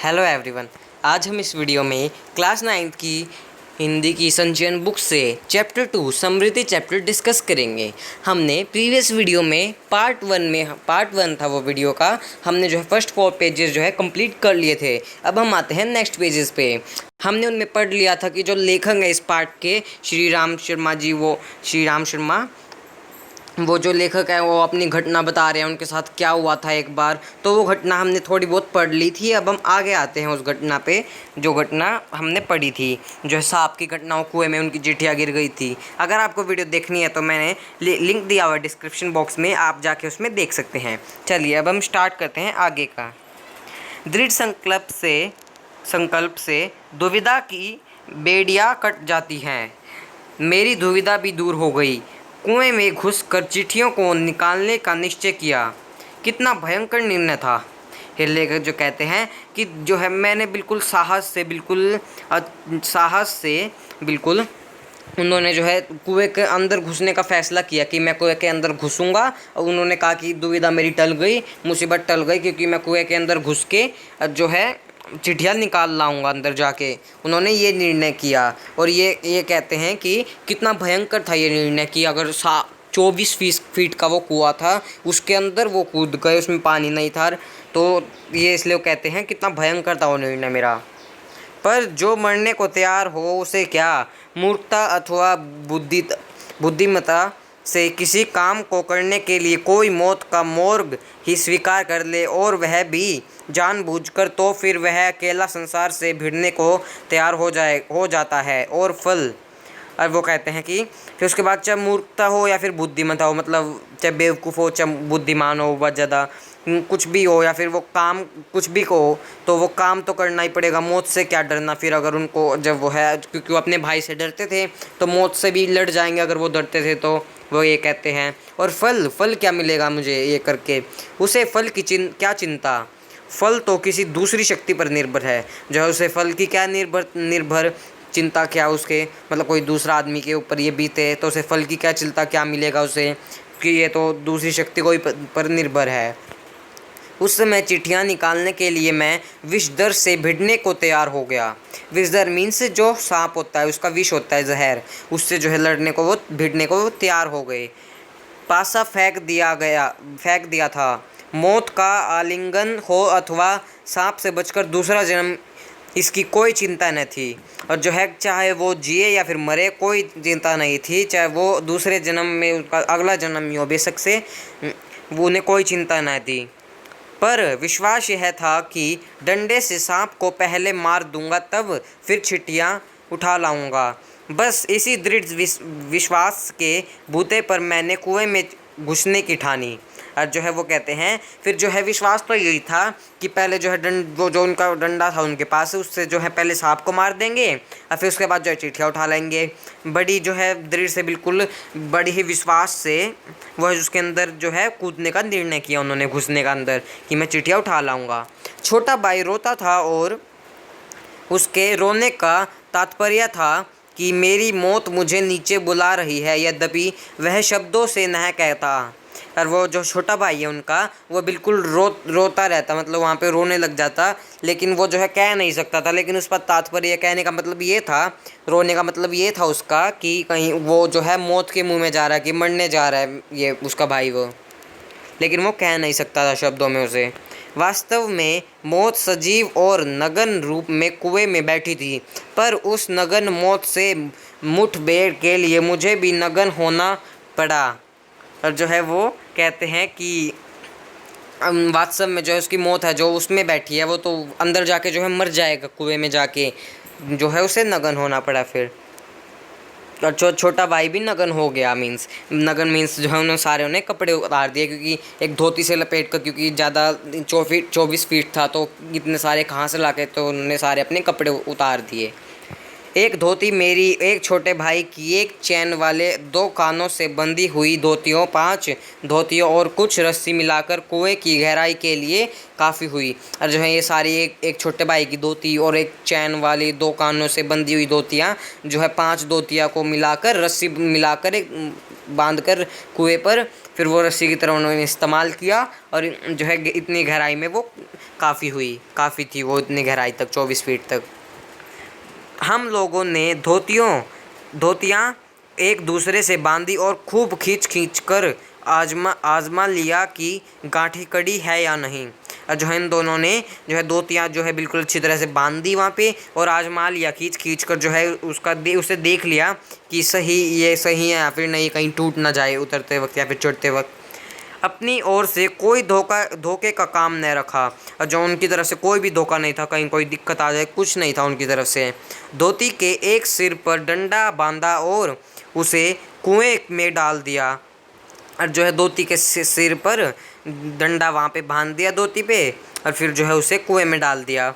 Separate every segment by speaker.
Speaker 1: Hello everyone. आज हम इस वीडियो में क्लास 9th की हिंदी की संचयन बुक से चैप्टर 2 समृद्धि चैप्टर डिस्कस करेंगे। हमने प्रीवियस वीडियो में पार्ट वन था वो वीडियो का, हमने जो है फर्स्ट 4 पेजेस जो है कंप्लीट कर लिए थे। अब हम आते हैं नेक्स्ट पेजेस पे। हमने उनमें पढ़ लिया था कि जो लेखक है इस पार्ट के श्री राम शर्मा जी, वो श्री राम शर्मा वो जो लेखक है वो अपनी घटना बता रहे हैं, उनके साथ क्या हुआ था एक बार। तो वो घटना हमने थोड़ी बहुत पढ़ ली थी। अब हम आगे आते हैं उस घटना पे जो घटना हमने पढ़ी थी, जो है सांप की घटना, कुएं में उनकी चिट्ठियाँ गिर गई थी। अगर आपको वीडियो देखनी है तो मैंने लिंक दिया हुआ डिस्क्रिप्शन बॉक्स में, आप जाके उसमें देख सकते हैं। चलिए अब हम स्टार्ट करते हैं आगे का। दृढ़ संकल्प से दुविधा की बेड़ियाँ कट जाती हैं। मेरी दुविधा भी दूर हो गई। कुएं में घुसकर चिट्ठियों को निकालने का निश्चय किया। कितना भयंकर निर्णय था। ये लेखक जो कहते हैं कि जो है मैंने बिल्कुल साहस से बिल्कुल उन्होंने जो है कुएं के अंदर घुसने का फ़ैसला किया कि मैं कुएं के अंदर घुसूंगा। और उन्होंने कहा कि दुविधा मेरी टल गई, मुसीबत टल गई, क्योंकि मैं कुएं के अंदर घुस के जो है चिट्ठियाँ निकाल लाऊंगा अंदर जाके। उन्होंने ये निर्णय किया। और ये कहते हैं कि कितना भयंकर था ये निर्णय कि अगर 24 फीट का वो कुआं था, उसके अंदर वो कूद गए, उसमें पानी नहीं था। तो ये इसलिए वो कहते हैं कितना भयंकर था वो निर्णय मेरा। पर जो मरने को तैयार हो उसे क्या मूर्खता अथवा बुद्धिमत्ता से किसी काम को करने के लिए कोई मौत का मोर्ग ही स्वीकार कर ले, और वह भी जानबूझकर, तो फिर वह अकेला संसार से भिड़ने को तैयार हो जाता है। और वो कहते हैं कि फिर उसके बाद चाहे मूर्खता हो या फिर बुद्धिमत्ता हो, मतलब चाहे बेवकूफ़ हो चाहे बुद्धिमान हो, बहुत ज़्यादा कुछ भी हो, या फिर वो काम कुछ भी को हो, तो वो काम तो करना ही पड़ेगा। मौत से क्या डरना फिर, अगर उनको जब वो है, क्योंकि वो अपने भाई से डरते थे तो मौत से भी लड़ जाएंगे अगर वो डरते थे। तो वो ये कहते हैं। और फल क्या मिलेगा मुझे ये करके, उसे फल की क्या चिंता। फल तो किसी दूसरी शक्ति पर निर्भर है। जो है उसे फल की क्या निर्भर चिंता, क्या उसके मतलब कोई दूसरा आदमी के ऊपर ये बीते तो उसे फल की क्या चिंता, क्या मिलेगा उसे, कि ये तो दूसरी शक्ति कोई पर निर्भर है। उस समय चिट्ठियाँ निकालने के लिए मैं विषधर से भिड़ने को तैयार हो गया। विषधर मीन्स जो सांप होता है, उसका विष होता है जहर, उससे जो है लड़ने को वो भिड़ने को वो तैयार हो गए। पासा फेंक दिया था। मौत का आलिंगन हो अथवा सांप से बचकर दूसरा जन्म, इसकी कोई चिंता न थी। और जो है चाहे वो जिए या फिर मरे, कोई चिंता नहीं थी। चाहे वो दूसरे जन्म में उसका अगला जन्म ही हो बेशक से, वो उन्हें कोई चिंता न थी। पर विश्वास यह था कि डंडे से सांप को पहले मार दूंगा, तब फिर चिट्ठियाँ उठा लाऊंगा। बस इसी दृढ़ विश्वास के बूते पर मैंने कुएं में घुसने की ठानी। और जो है वो कहते हैं फिर जो है विश्वास तो यही था कि पहले जो है वो जो उनका डंडा था उनके पास, उससे जो है पहले सांप को मार देंगे और फिर उसके बाद जो है चिट्ठियाँ उठा लेंगे। बड़ी जो है दृढ़ से, बिल्कुल बड़ी ही विश्वास से वह उसके अंदर जो है कूदने का निर्णय किया उन्होंने, घुसने का अंदर, कि मैं चिट्ठियाँ उठा लाऊंगा। छोटा भाई रोता था और उसके रोने का तात्पर्य था कि मेरी मौत मुझे नीचे बुला रही है, यद्यपि वह शब्दों से न कहता। और वो जो छोटा भाई है उनका, वो बिल्कुल रोता रहता, मतलब वहाँ पे रोने लग जाता, लेकिन वो जो है कह नहीं सकता था। लेकिन उस पर तात्पर्य कहने का मतलब ये था, रोने का मतलब ये था उसका कि कहीं वो जो है मौत के मुंह में जा रहा है, कि मरने जा रहा है ये उसका भाई वो, लेकिन वो कह नहीं सकता था शब्दों में उसे। वास्तव में मौत सजीव और नगन रूप में कुएं में बैठी थी, पर उस नगन मौत से मुठभेड़ के लिए मुझे भी नगन होना पड़ा। और जो है वो कहते हैं कि वास्तव में जो है उसकी मौत है जो उसमें बैठी है, वो तो अंदर जाके जो है मर जाएगा कुएं में जाके, जो है उसे नगन होना पड़ा फिर। और छोटा भाई भी नगन हो गया। नगन मीन्स जो है उन्होंने सारे उन्हें कपड़े उतार दिए, क्योंकि एक धोती से लपेट कर, क्योंकि ज़्यादा 24 फीट था तो इतने सारे कहाँ से लाके, तो उन्होंने सारे अपने कपड़े उतार दिए। एक धोती मेरी, एक छोटे भाई की, एक चैन वाले 2 कानों से बंधी हुई धोतियों, 5 धोतियों और कुछ रस्सी मिलाकर कुएं की गहराई के लिए काफ़ी हुई। और जो है ये सारी एक छोटे भाई की धोती और एक चैन वाली 2 कानों से बंधी हुई धोतियाँ, जो है 5 धोतियाँ को मिलाकर, रस्सी मिलाकर एक बांधकर कुएं पर फिर वो रस्सी की तरह उन्होंने इस्तेमाल किया और जो है इतनी गहराई में वो काफ़ी थी वो, इतनी गहराई तक 24 फीट तक। हम लोगों ने धोतियाँ एक दूसरे से बांधी और खूब खींच खींच कर आजमा लिया कि गांठी कड़ी है या नहीं। और जो है इन दोनों ने जो है धोतियाँ जो है बिल्कुल अच्छी तरह से बांध दी वहाँ पे और आजमा लिया, खींच खींच कर जो है उसे देख लिया कि ये सही है या फिर नहीं, कहीं टूट ना जाए उतरते वक्त या फिर चढ़ते वक्त। अपनी ओर से कोई धोखे का काम न रखा और जो उनकी तरफ से कोई भी धोखा नहीं था, कहीं कोई दिक्कत आ जाए कुछ नहीं था उनकी तरफ से। धोती के एक सिर पर डंडा बांधा और उसे कुएं में डाल दिया। और जो है धोती के सिर पर डंडा वहाँ पे बांध दिया धोती पे और फिर जो है उसे कुएं में डाल दिया।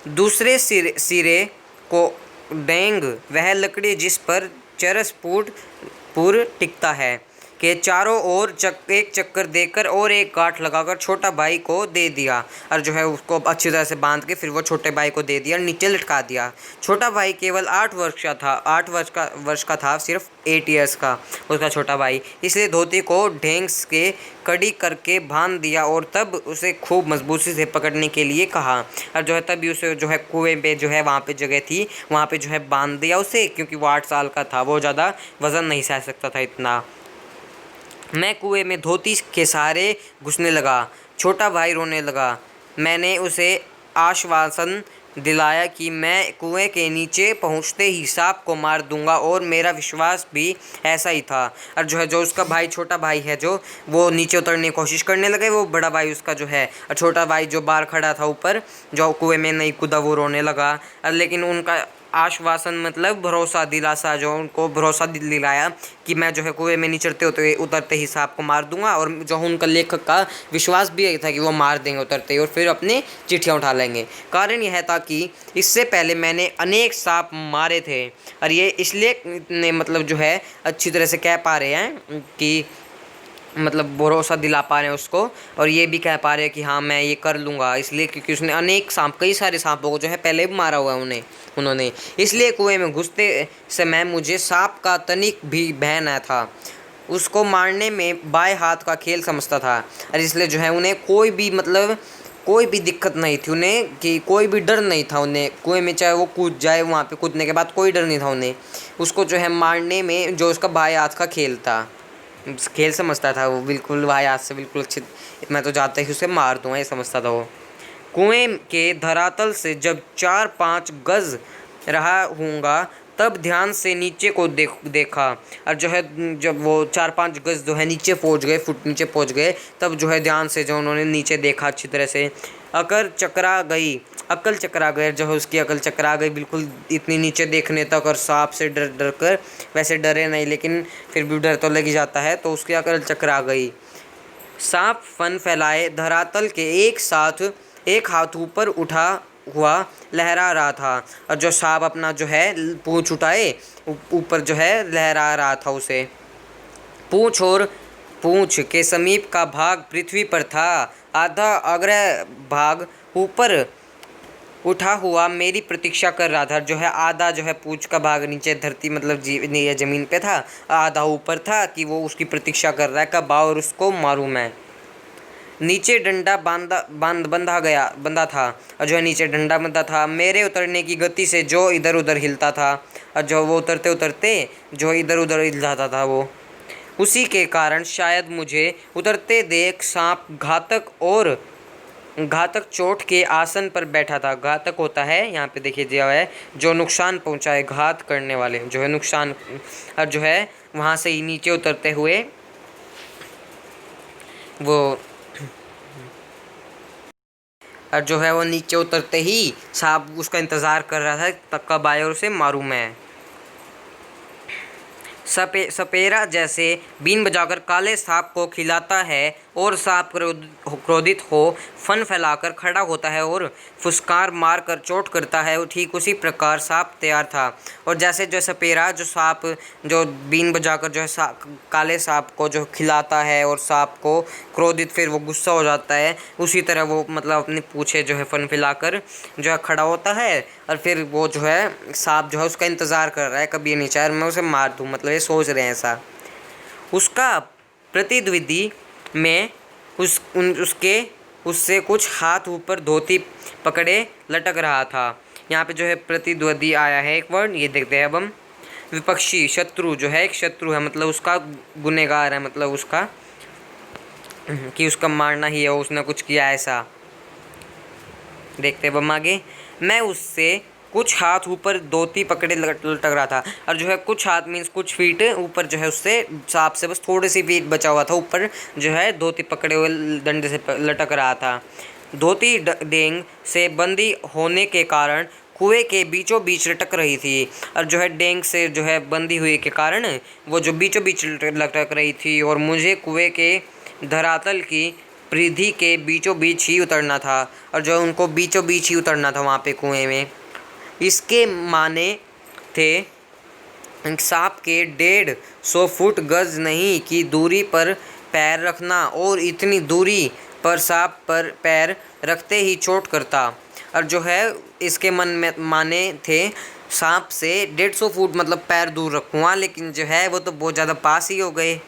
Speaker 1: दूसरे सिरे को डेंग, वह लकड़ी जिस पर चरस पुर टिकता है, के चारों ओर एक चक्कर देकर और एक गांठ लगाकर छोटा भाई को दे दिया। और जो है उसको अच्छी तरह से बांध के फिर वो छोटे भाई को दे दिया, नीचे लटका दिया। छोटा भाई केवल 8 वर्ष का था, 8 वर्ष का था, सिर्फ 8 ईयर्स का उसका छोटा भाई। इसलिए धोती को ढेंग के कड़ी करके बांध दिया और तब उसे खूब मजबूती से पकड़ने के लिए कहा। और जो है तभी उसे जो है कुएं पे जो है वहाँ पे जगह थी, वहाँ पे जो है बांध दिया उसे, क्योंकि वो 8 साल का था, वो ज़्यादा वज़न नहीं सह सकता था इतना। मैं कुएं में धोती के सहारे घुसने लगा। छोटा भाई रोने लगा। मैंने उसे आश्वासन दिलाया कि मैं कुएं के नीचे पहुंचते ही सांप को मार दूंगा और मेरा विश्वास भी ऐसा ही था। और जो है जो उसका भाई छोटा भाई है जो वो नीचे उतरने की कोशिश करने लगे, वो बड़ा भाई उसका जो है, और छोटा भाई जो बाहर खड़ा था ऊपर जो कुएं में नहीं कूदा वो रोने लगा। लेकिन उनका आश्वासन मतलब भरोसा दिलासा, जो उनको भरोसा दिलाया कि मैं जो है कुएं में नहीं उतरते ही सांप को मार दूंगा, और जो उनका लेखक का विश्वास भी यही था कि वो मार देंगे उतरते ही और फिर अपने चिट्ठियाँ उठा लेंगे। कारण यह था कि इससे पहले मैंने अनेक सांप मारे थे और ये इसलिए मतलब जो है अच्छी तरह से कह पा रहे हैं कि मतलब भरोसा दिला पा रहे हैं उसको, और ये भी कह पा रहे हैं कि हाँ मैं ये कर लूँगा, इसलिए क्योंकि उसने अनेक सांप, कई सारे सांपों को जो है पहले भी मारा हुआ है उन्होंने। इसलिए कुएं में घुसते समय मुझे सांप का तनिक भी भय न था। उसको मारने में बाएं हाथ का खेल समझता था और इसलिए जो है उन्हें कोई भी दिक्कत नहीं थी उन्हें, कि कोई भी डर नहीं था उन्हें कुएं में, चाहे वो कूद जाए, वहाँ पे कूदने के बाद कोई डर नहीं था उन्हें। उसको जो है मारने में जो उसका बाएं हाथ का खेल था, खेल समझता था वो, बिल्कुल भाई आज से बिल्कुल अच्छी, मैं तो जाते ही उसे मार दूंगा ये समझता था वो। कुएं के धरातल से जब 4-5 गज रहा हूँगा तब ध्यान से नीचे को देखा। और जो है जब वो 4-5 गज जो है नीचे पहुँच गए, फुट नीचे पहुँच गए, तब जो है ध्यान से जो उन्होंने नीचे देखा अच्छी तरह से। अकल चकरा गई, जो है उसकी अकल चकरा गई बिल्कुल इतनी नीचे देखने तक, और सांप से डर कर, वैसे डरे नहीं लेकिन फिर भी डर तो लग ही जाता है, तो उसकी अकल चकरा गई। सांप फन फैलाए धरातल के एक हाथ ऊपर उठा हुआ लहरा रहा था, और जो सांप अपना जो है पूंछ उठाए ऊपर जो है लहरा रहा था उसे। पूंछ के समीप का भाग पृथ्वी पर था, आधा अग्र भाग ऊपर उठा हुआ मेरी प्रतीक्षा कर रहा था। जो है आधा जो है पूंछ का भाग नीचे धरती मतलब ज़मीन पे था, आधा ऊपर था कि वो उसकी प्रतीक्षा कर रहा है कब आओ और उसको मारूं मैं। नीचे डंडा बंधा था, और जो है नीचे डंडा बंधा था। मेरे उतरने की गति से जो इधर उधर हिलता था, और जो वो उतरते उतरते जो इधर उधर हिल जाता था वो, उसी के कारण शायद मुझे उतरते देख सांप घातक चोट के आसन पर बैठा था। घातक होता है यहाँ पे देखिए दिया हुआ है जो नुकसान पहुँचाए, घात करने वाले जो है नुकसान, और जो है वहाँ से ही नीचे उतरते हुए वो, और जो है वो नीचे उतरते ही सांप उसका इंतज़ार कर रहा था कब आए और उसे मारूं मैं। सपेरा जैसे बीन बजाकर काले सांप को खिलाता है और सांप क्रोधित हो फन फैलाकर खड़ा होता है और फुसकार मारकर चोट करता है, ठीक उसी प्रकार सांप तैयार था। और जैसे जो सपेरा जो सांप जो बीन बजाकर जो है काले सांप को जो खिलाता है और सांप को क्रोधित फिर वो गुस्सा हो जाता है, उसी तरह वो मतलब अपनी पूँछे जो है फन फैलाकर जो है खड़ा होता है, और फिर वो जो है सांप जो है उसका इंतज़ार कर रहा है कभी ये नीचे और मैं उसे मार दूँ, मतलब ये सोच रहे हैं ऐसा। उसका प्रतिद्वंदी में उससे कुछ हाथ ऊपर धोती पकड़े लटक रहा था। यहाँ पे जो है प्रतिद्वंदी आया है एक वर्ड, ये देखते हैं अब हम। विपक्षी, शत्रु जो है, एक शत्रु है मतलब उसका गुनहगार है, मतलब उसका कि उसका मारना ही है, उसने कुछ किया ऐसा। देखते हैं अब हम आगे। मैं उससे कुछ हाथ ऊपर धोती पकड़े लटक रहा था, और जो है कुछ हाथ मीन्स कुछ फीट ऊपर जो है उससे सांप से बस थोड़ी सी फीट बचा हुआ था, ऊपर जो है धोती पकड़े हुए डंडे से लटक रहा था। धोती डेंग से बंदी होने के कारण कुएं के बीचों बीच लटक रही थी, और जो है डेंग से जो है बंदी हुई के कारण वो जो बीचों बीच लटक रही थी, और मुझे कुएं के धरातल की परिधि के बीचों बीच ही उतरना था, और जो उनको बीचों बीच ही उतरना था वहाँ पे कुएं में। इसके माने थे सांप के 150 फुट गज नहीं की दूरी पर पैर रखना, और इतनी दूरी पर सांप पर पैर रखते ही चोट करता। और जो है इसके मन में माने थे सांप से 150 फुट मतलब पैर दूर रखूँगा, लेकिन जो है वो तो बहुत ज़्यादा पास ही हो गए।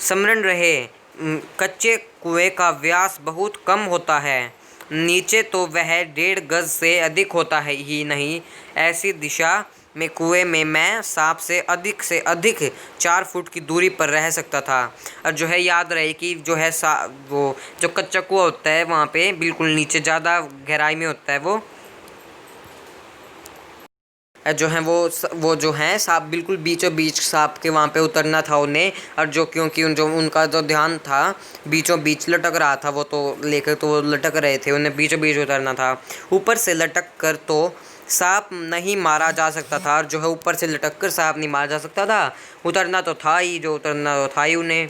Speaker 1: स्मरण रहे, कच्चे कुएं का व्यास बहुत कम होता है, नीचे तो वह 1.5 गज से अधिक होता है ही नहीं। ऐसी दिशा में कुएं में मैं सांप से अधिक 4 फुट की दूरी पर रह सकता था। और जो है याद रहे कि जो है वो जो कच्चा कुआं होता है वहाँ पे बिल्कुल नीचे ज़्यादा गहराई में होता है वो जो है वो जो है सांप बिल्कुल बीचों बीच सांप के वहाँ पे उतरना था उन्हें, और जो क्योंकि उनका जो ध्यान था बीचों बीच लटक रहा था, वो तो लेकर तो वो लटक रहे थे, उन्हें बीचों बीच उतरना था। ऊपर से लटक कर तो सांप नहीं मारा जा सकता था, और जो है ऊपर से लटक कर सांप नहीं मारा जा सकता था, उतरना तो था ही, जो उतरना तो था ही उन्हें।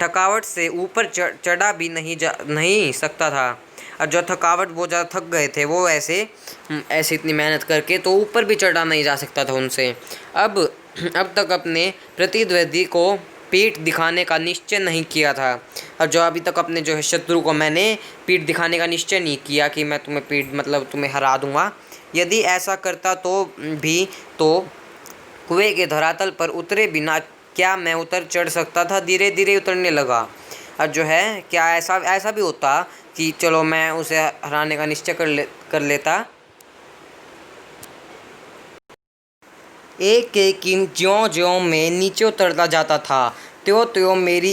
Speaker 1: थकावट से ऊपर चढ़ा भी नहीं सकता था, और जो थकावट वो ज़्यादा थक गए थे वो ऐसे इतनी मेहनत करके, तो ऊपर भी चढ़ा नहीं जा सकता था उनसे। अब तक अपने प्रतिद्वंदी को पीठ दिखाने का निश्चय नहीं किया था, और जो अभी तक अपने जो है शत्रु को मैंने पीठ दिखाने का निश्चय नहीं किया कि मैं तुम्हें पीठ मतलब तुम्हें हरा दूंगा। यदि ऐसा करता तो कुएं के धरातल पर उतरे बिना क्या मैं उतर चढ़ सकता था। धीरे धीरे उतरने लगा, और जो है क्या ऐसा भी होता कि चलो मैं उसे हराने का निश्चय कर लेता। एक एक इंच ज्यों मैं नीचे उतरता जाता था, त्यों मेरी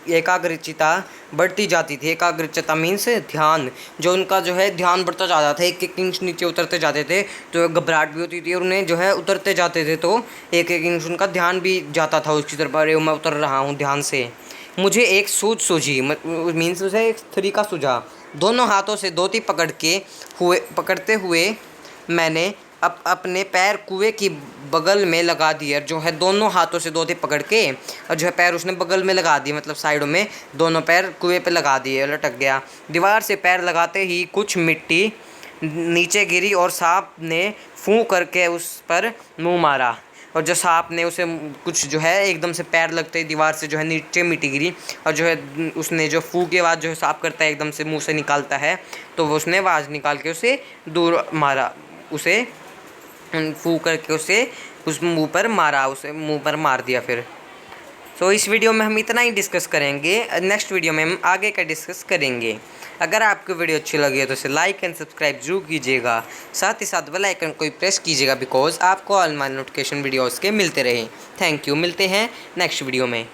Speaker 1: एकाग्रचिता बढ़ती जाती थी। एकाग्रचिता मीन्स ध्यान, जो उनका जो है ध्यान बढ़ता जाता था। एक एक इंच नीचे उतरते जाते थे तो घबराहट भी होती थी, और उन्हें जो है उतरते जाते थे तो एक एक इंच उनका ध्यान भी जाता था उसकी तरफ, अरे मैं उतर रहा हूँ ध्यान से। मुझे एक सूझी मीन्स उसे एक तरीका सूझा। दोनों हाथों से धोती पकड़ते हुए मैंने अपने पैर कुएं की बगल में लगा दिए, जो है दोनों हाथों से धोती पकड़ के, और जो है पैर उसने बगल में लगा दिए, मतलब साइडों में दोनों पैर कुएं पे लगा दिए, लटक गया। दीवार से पैर लगाते ही कुछ मिट्टी नीचे गिरी, और सांप ने फूं करके उस पर मुँह मारा, और जो सांप ने उसे कुछ जो है एकदम से पैर लगते ही दीवार से जो है नीचे मिट्टी गिरी, और जो है उसने जो फू के बाद जो है सांप करता है एकदम से मुंह से निकालता है, तो वो उसने आवाज़ निकाल के उसे दूर मारा, उसे फू करके उसे उस मुंह पर मारा, उसे मुंह पर मार दिया फिर। सो इस वीडियो में हम इतना ही डिस्कस करेंगे, नेक्स्ट वीडियो में हम आगे का डिस्कस करेंगे। अगर आपको वीडियो अच्छी लगी है तो इसे लाइक एंड सब्सक्राइब जरूर कीजिएगा, साथ ही साथ बेल आइकन को प्रेस कीजिएगा बिकॉज आपको ऑल माय नोटिफिकेशन वीडियोज़ के मिलते रहें। थैंक यू, मिलते हैं नेक्स्ट वीडियो में।